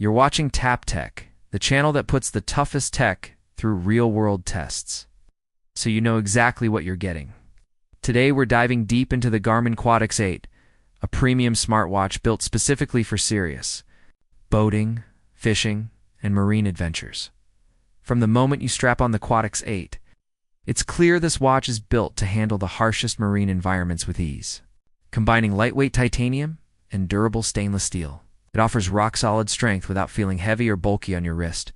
You're watching Tap Tech, the channel that puts the toughest tech through real-world tests, so you know exactly what you're getting. Today we're diving deep into the Garmin Quatix 8, a premium smartwatch built specifically for serious boating, fishing, and marine adventures. From the moment you strap on the Quatix 8, it's clear this watch is built to handle the harshest marine environments with ease. Combining lightweight titanium and durable stainless steel, it offers rock-solid strength without feeling heavy or bulky on your wrist.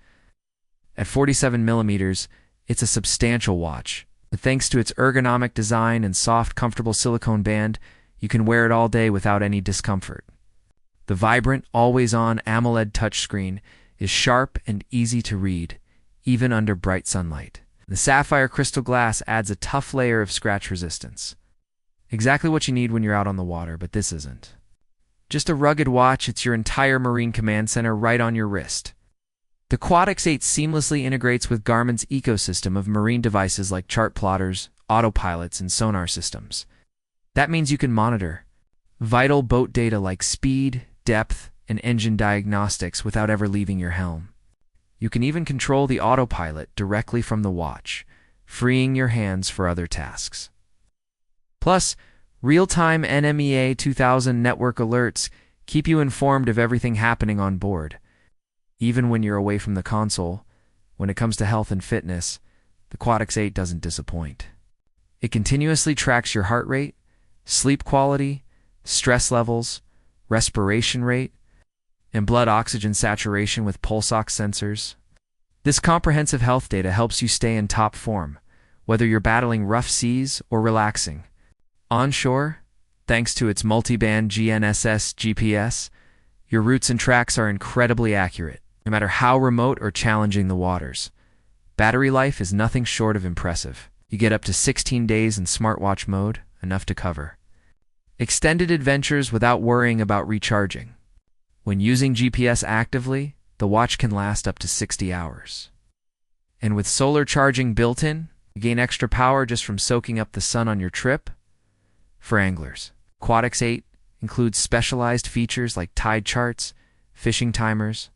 At 47 millimeters, it's a substantial watch, but thanks to its ergonomic design and soft, comfortable silicone band, you can wear it all day without any discomfort. The vibrant, always-on AMOLED touchscreen is sharp and easy to read, even under bright sunlight. The sapphire crystal glass adds a tough layer of scratch resistance. Exactly what you need when you're out on the water, but this isn't just a rugged watch, it's your entire marine command center right on your wrist. The Quatix 8 seamlessly integrates with Garmin's ecosystem of marine devices like chart plotters, autopilots, and sonar systems. That means you can monitor vital boat data like speed, depth, and engine diagnostics without ever leaving your helm. You can even control the autopilot directly from the watch, freeing your hands for other tasks. Plus, real-time NMEA 2000 network alerts keep you informed of everything happening on board. Even when you're away from the console, when it comes to health and fitness, the Quatix 8 doesn't disappoint. It continuously tracks your heart rate, sleep quality, stress levels, respiration rate, and blood oxygen saturation with pulse ox sensors. This comprehensive health data helps you stay in top form, whether you're battling rough seas or relaxing. Onshore, thanks to its multi-band GNSS GPS, your routes and tracks are incredibly accurate, no matter how remote or challenging the waters. Battery life is nothing short of impressive. You get up to 16 days in smartwatch mode, enough to cover extended adventures without worrying about recharging. When using GPS actively, the watch can last up to 60 hours. And with solar charging built in, you gain extra power just from soaking up the sun on your trip. For anglers, Quatix 8 includes specialized features like tide charts, fishing timers,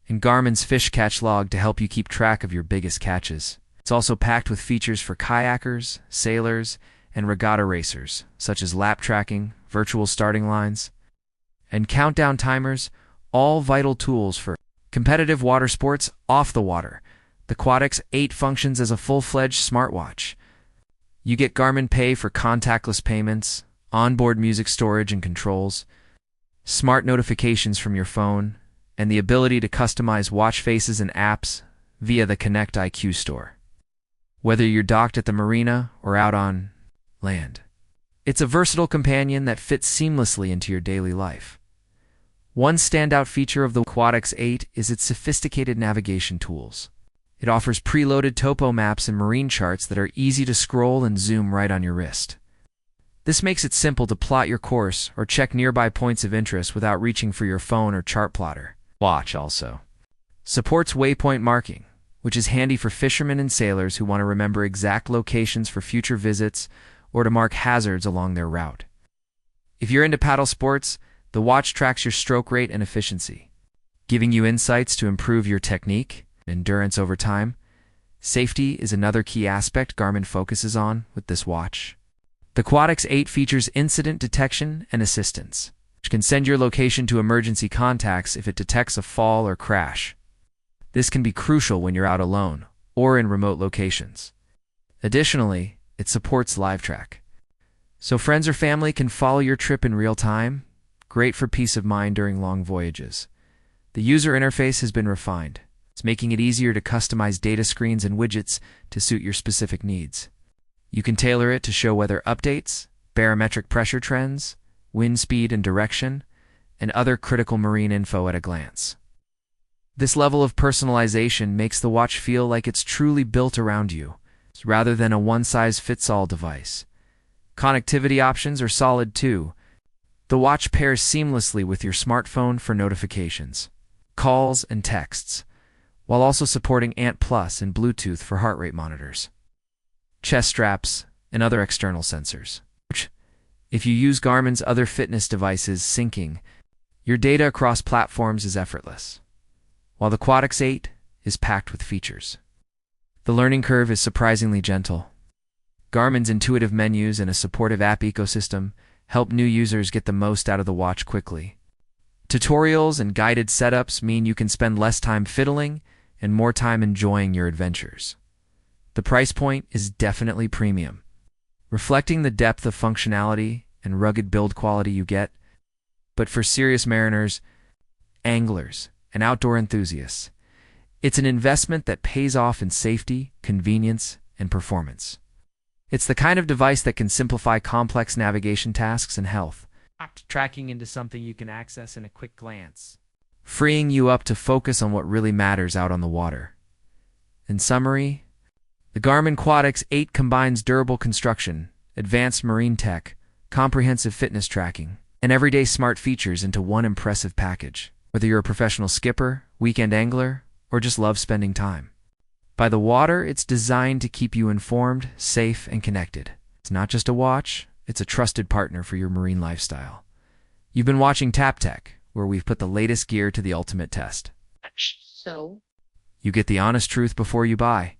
and Garmin's fish catch log to help you keep track of your biggest catches. It's also packed with features for kayakers, sailors, and regatta racers, such as lap tracking, virtual starting lines, and countdown timers, all vital tools for competitive water sports off the water. The Quatix 8 functions as a full-fledged smartwatch. You get Garmin Pay for contactless payments, onboard music storage and controls, smart notifications from your phone, and the ability to customize watch faces and apps via the Connect IQ store. Whether you're docked at the marina or out on land, it's a versatile companion that fits seamlessly into your daily life. One standout feature of the Quatix 8 is its sophisticated navigation tools. It offers preloaded topo maps and marine charts that are easy to scroll and zoom right on your wrist. This makes it simple to plot your course or check nearby points of interest without reaching for your phone or chart plotter. Watch also supports waypoint marking, which is handy for fishermen and sailors who want to remember exact locations for future visits or to mark hazards along their route. If you're into paddle sports, the watch tracks your stroke rate and efficiency, giving you insights to improve your technique and endurance over time. Safety is another key aspect Garmin focuses on with this watch. The Quatix 8 features incident detection and assistance, which can send your location to emergency contacts if it detects a fall or crash. This can be crucial when you're out alone or in remote locations. Additionally, it supports live track, so friends or family can follow your trip in real time. Great for peace of mind during long voyages. The user interface has been refined. It's making it easier to customize data screens and widgets to suit your specific needs. You can tailor it to show weather updates, barometric pressure trends, wind speed and direction, and other critical marine info at a glance. This level of personalization makes the watch feel like it's truly built around you, rather than a one-size-fits-all device. Connectivity options are solid too. The watch pairs seamlessly with your smartphone for notifications, calls, and texts, while also supporting ANT+ and Bluetooth for heart rate monitors, chest straps, and other external sensors. If you use Garmin's other fitness devices, syncing your data across platforms is effortless. while the Quatix 8 is packed with features. The learning curve is surprisingly gentle. Garmin's intuitive menus and a supportive app ecosystem help new users get the most out of the watch quickly. Tutorials and guided setups mean you can spend less time fiddling and more time enjoying your adventures. The price point is definitely premium, reflecting the depth of functionality and rugged build quality you get. But for serious mariners, anglers, and outdoor enthusiasts, it's an investment that pays off in safety, convenience, and performance. It's the kind of device that can simplify complex navigation tasks and health, tracking into something you can access in a quick glance, freeing you up to focus on what really matters out on the water. In summary, the Garmin Quatix 8 combines durable construction, advanced marine tech, comprehensive fitness tracking, and everyday smart features into one impressive package. Whether you're a professional skipper, weekend angler, or just love spending time by the water, it's designed to keep you informed, safe, and connected. It's not just a watch, it's a trusted partner for your marine lifestyle. You've been watching Tap Tech, where we've put the latest gear to the ultimate test. So? You get the honest truth before you buy.